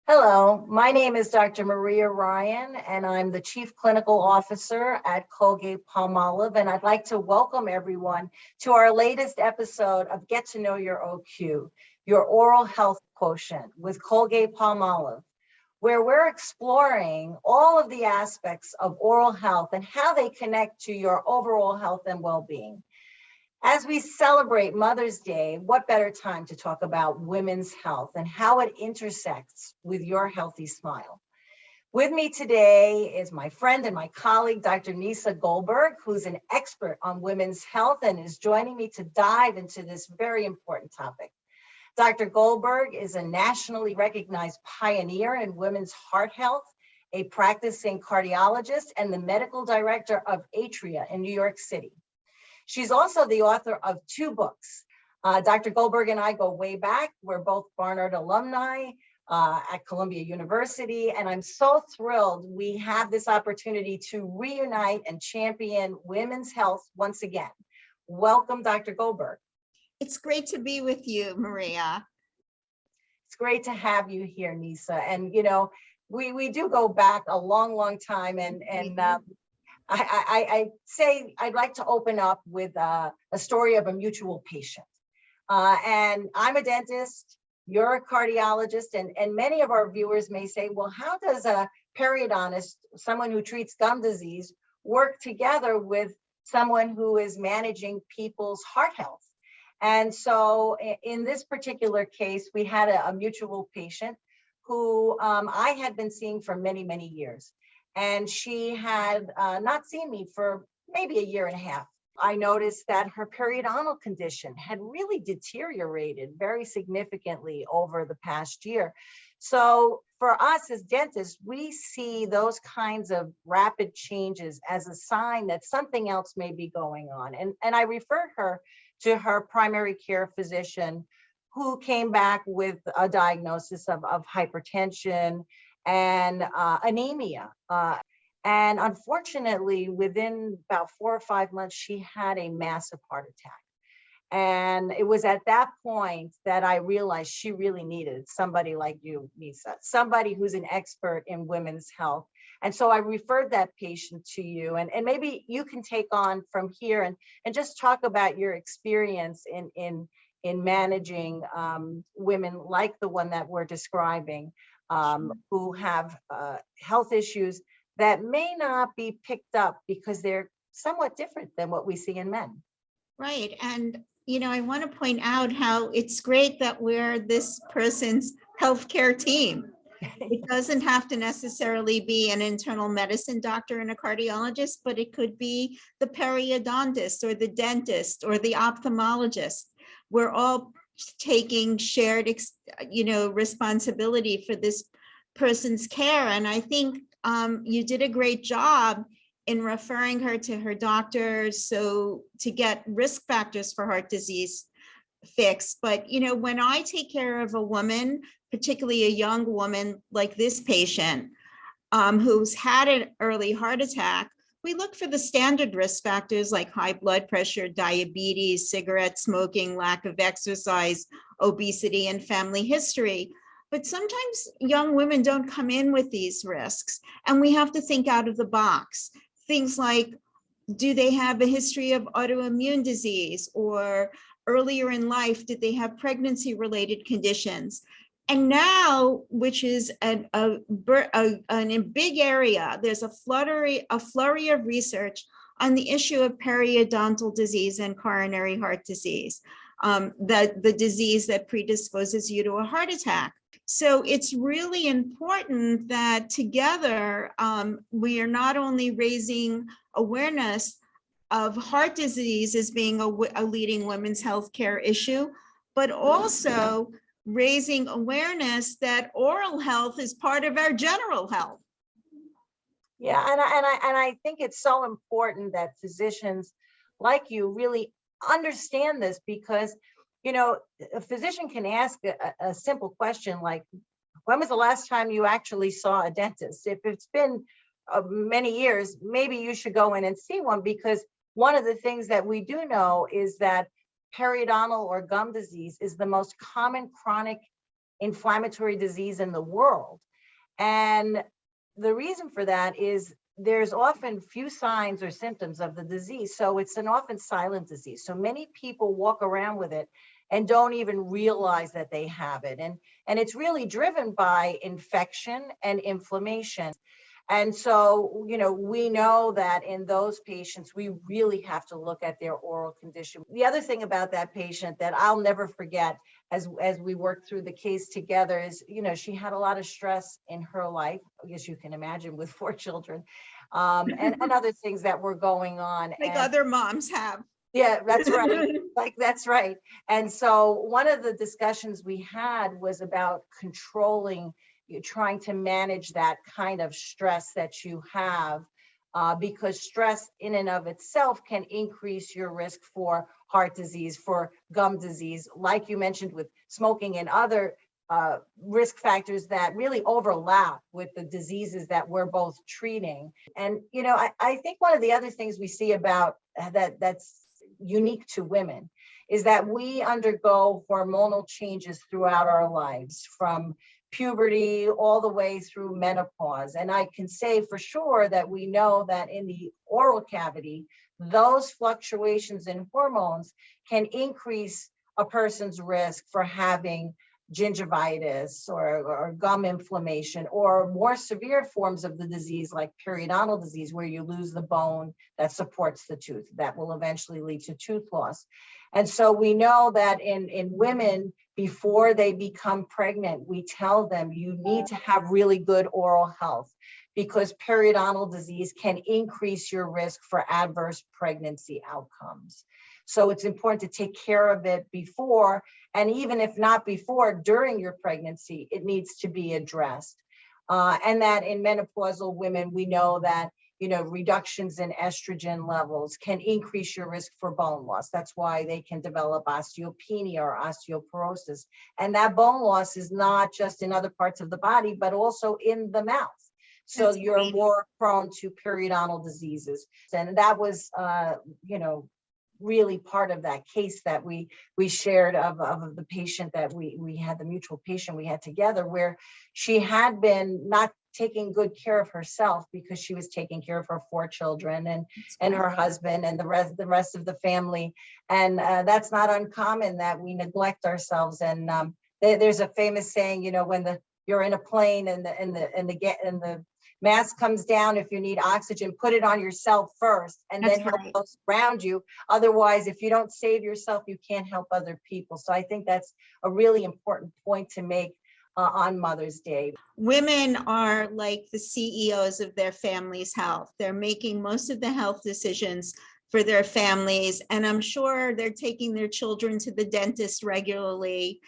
Hello, my name is Dr. Maria Ryan, and I'm the Chief Clinical Officer at Colgate-Palmolive, and I'd like to welcome everyone to our latest episode of Get to Know Your OQ, your oral health quotient with Colgate-Palmolive, where we're exploring all of the aspects of oral health and how they connect to your overall health and well-being. As we celebrate Mother's Day, what better time to talk about women's health and how it intersects with your healthy smile? With me today is my friend and my colleague, Dr. Nieca Goldberg, who's an expert on women's health and is joining me to dive into this very important topic. Dr. Goldberg is a nationally recognized pioneer in women's heart health, a practicing cardiologist, and the medical director of Atria in New York City. She's also the author of 2 books. Dr. Goldberg and I go way back. We're both Barnard alumni at Columbia University, and I'm so thrilled we have this opportunity to reunite and champion women's health once again. Welcome, Dr. Goldberg. It's great to be with you, Maria. It's great to have you here, Nieca. And you know, we do go back a long time, and I say I'd like to open up with a story of a mutual patient. And I'm a dentist, you're a cardiologist, and many of our viewers may say, well, how does a periodontist, someone who treats gum disease, work together with someone who is managing people's heart health? And so in this particular case, we had a mutual patient who I had been seeing for many years. And she had not seen me for maybe a year and a half. I noticed that her periodontal condition had really deteriorated very significantly over the past year. So for us as dentists, we see those kinds of rapid changes as a sign that something else may be going on. And I referred her to her primary care physician, who came back with a diagnosis of hypertension and anemia. And unfortunately, within about 4 or 5 months, she had a massive heart attack. And it was at that point that I realized she really needed somebody like you, Nieca, somebody who's an expert in women's health. And so I referred that patient to you, and maybe you can take on from here and just talk about your experience in managing women like the one that we're describing, who have health issues that may not be picked up because they're somewhat different than what we see in men. Right. And, you know, I want to point out how it's great that we're this person's healthcare team. It doesn't have to necessarily be an internal medicine doctor and a cardiologist, but it could be the periodontist or the dentist or the ophthalmologist. We're all taking shared, responsibility for this person's care. And I think you did a great job in referring her to her doctor so to get risk factors for heart disease fixed. But, you know, when I take care of a woman, particularly a young woman like this patient, who's had an early heart attack, we look for the standard risk factors like high blood pressure, diabetes, cigarette smoking, lack of exercise, obesity, and family history. But sometimes young women don't come in with these risks, and we have to think out of the box. Things like, do they have a history of autoimmune disease, or earlier in life, did they have pregnancy-related conditions? And now, which is a big area, there's a flurry of research on the issue of periodontal disease and coronary heart disease, the disease that predisposes you to a heart attack. So it's really important that together we are not only raising awareness of heart disease as being a leading women's healthcare issue, but also raising awareness that oral health is part of our general health. Yeah, and I think it's so important that physicians like you really understand this, because you know, a physician can ask a simple question like, when was the last time you actually saw a dentist? If it's been many years, maybe you should go in and see one, because one of the things that we do know is that periodontal or gum disease is the most common chronic inflammatory disease in the world. And the reason for that is there's often few signs or symptoms of the disease. So it's an often silent disease. So many people walk around with it and don't even realize that they have it. And it's really driven by infection and inflammation. And so, we know that in those patients, we really have to look at their oral condition. The other thing about that patient that I'll never forget as we worked through the case together is, she had a lot of stress in her life, I guess you can imagine, with 4 children, and other things that were going on. Like other moms have. Yeah, that's right. That's right. And so one of the discussions we had was about controlling, trying to manage that kind of stress that you have, because stress in and of itself can increase your risk for heart disease, for gum disease, like you mentioned with smoking and other risk factors that really overlap with the diseases that we're both treating. And, I think one of the other things we see about that's unique to women is that we undergo hormonal changes throughout our lives, from puberty all the way through menopause. And I can say for sure that we know that in the oral cavity, those fluctuations in hormones can increase a person's risk for having gingivitis or gum inflammation, or more severe forms of the disease like periodontal disease, where you lose the bone that supports the tooth. That will eventually lead to tooth loss. And so we know that in women, before they become pregnant, we tell them you need to have really good oral health, because periodontal disease can increase your risk for adverse pregnancy outcomes. So it's important to take care of it before, and even if not before, during your pregnancy, it needs to be addressed. And that in menopausal women, we know that, reductions in estrogen levels can increase your risk for bone loss. That's why they can develop osteopenia or osteoporosis. And that bone loss is not just in other parts of the body, but also in the mouth. So That's you're great. more prone to periodontal diseases. And that was, really part of that case that we shared of the patient that we had, the mutual patient we had together, where she had been not taking good care of herself because she was taking care of her 4 children and her husband and the rest of the family. And that's not uncommon that we neglect ourselves. And there's a famous saying, when you're in a plane and the mask comes down, if you need oxygen, put it on yourself first and then help those around you. Otherwise, if you don't save yourself, you can't help other people. So I think that's a really important point to make on Mother's Day. Women are like the CEOs of their family's health. They're making most of the health decisions for their families. And I'm sure they're taking their children to the dentist regularly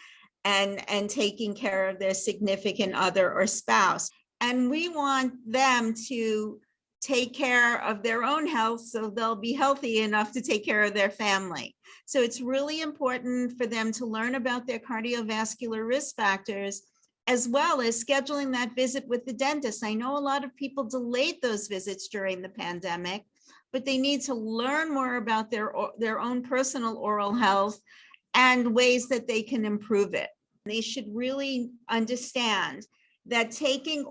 and taking care of their significant other or spouse. And we want them to take care of their own health so they'll be healthy enough to take care of their family. So it's really important for them to learn about their cardiovascular risk factors, as well as scheduling that visit with the dentist. I know a lot of people delayed those visits during the pandemic, but they need to learn more about their own personal oral health and ways that they can improve it. They should really understand that taking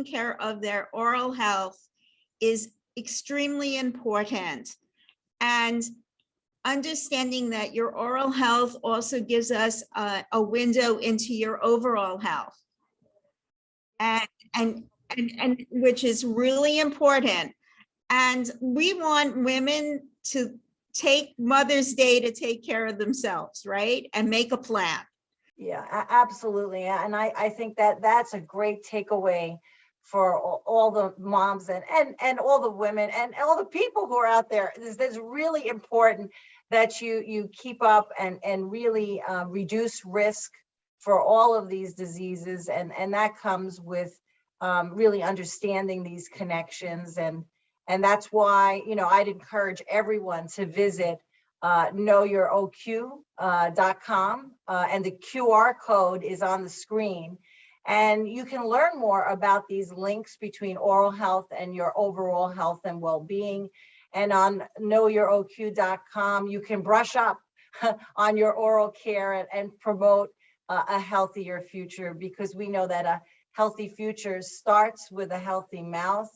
care of their oral health is extremely important. And understanding that your oral health also gives us a window into your overall health. And which is really important. And we want women to take Mother's Day to take care of themselves, right? And make a plan. Yeah, absolutely. And I think that that's a great takeaway for all the moms and all the women and all the people who are out there. It's really important that you keep up and really reduce risk for all of these diseases. And that comes with really understanding these connections. And that's why, I'd encourage everyone to visit knowyouroq.com, and the QR code is on the screen. And you can learn more about these links between oral health and your overall health and well-being. And on knowyouroq.com, you can brush up on your oral care and promote a healthier future, because we know that a healthy future starts with a healthy mouth,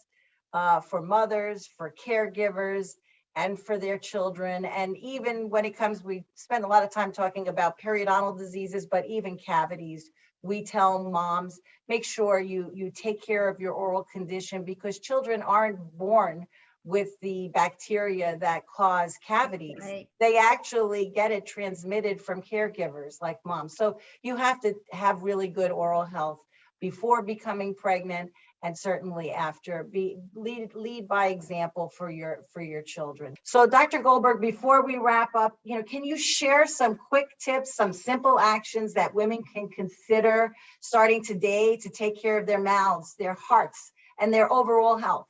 for mothers, for caregivers, and for their children. And even when it comes, we spend a lot of time talking about periodontal diseases, but even cavities. We tell moms, make sure you take care of your oral condition, because children aren't born with the bacteria that cause cavities. Right. They actually get it transmitted from caregivers like moms. So you have to have really good oral health before becoming pregnant, and certainly after. Lead by example for your children. So Dr. Goldberg, before we wrap up, can you share some quick tips, some simple actions that women can consider starting today to take care of their mouths, their hearts, and their overall health?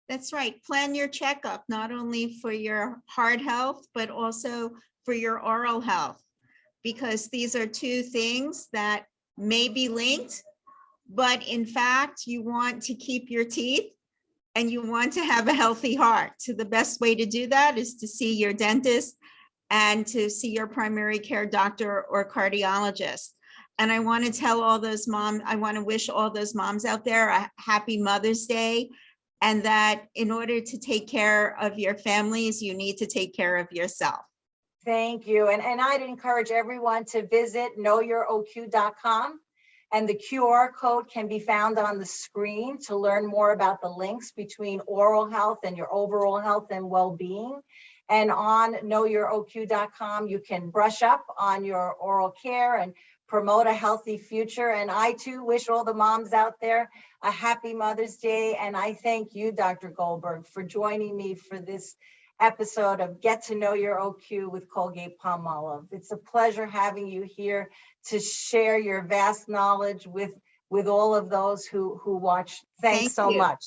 That's right. Plan your checkup, not only for your heart health, but also for your oral health, because these are two things that may be linked, but in fact, you want to keep your teeth and you want to have a healthy heart. So the best way to do that is to see your dentist and to see your primary care doctor or cardiologist. And I want to tell all those moms, I want to wish all those moms out there a happy Mother's Day, and that in order to take care of your families, you need to take care of yourself. Thank you. And I'd encourage everyone to visit knowyouroq.com. And the QR code can be found on the screen to learn more about the links between oral health and your overall health and well-being. And on knowyouroq.com, you can brush up on your oral care and promote a healthy future. And I too wish all the moms out there a happy Mother's Day. And I thank you, Dr. Goldberg, for joining me for this episode of Get to Know Your OQ with Colgate-Palmolive. It's a pleasure having you here to share your vast knowledge with all of those who watch. Thanks so much.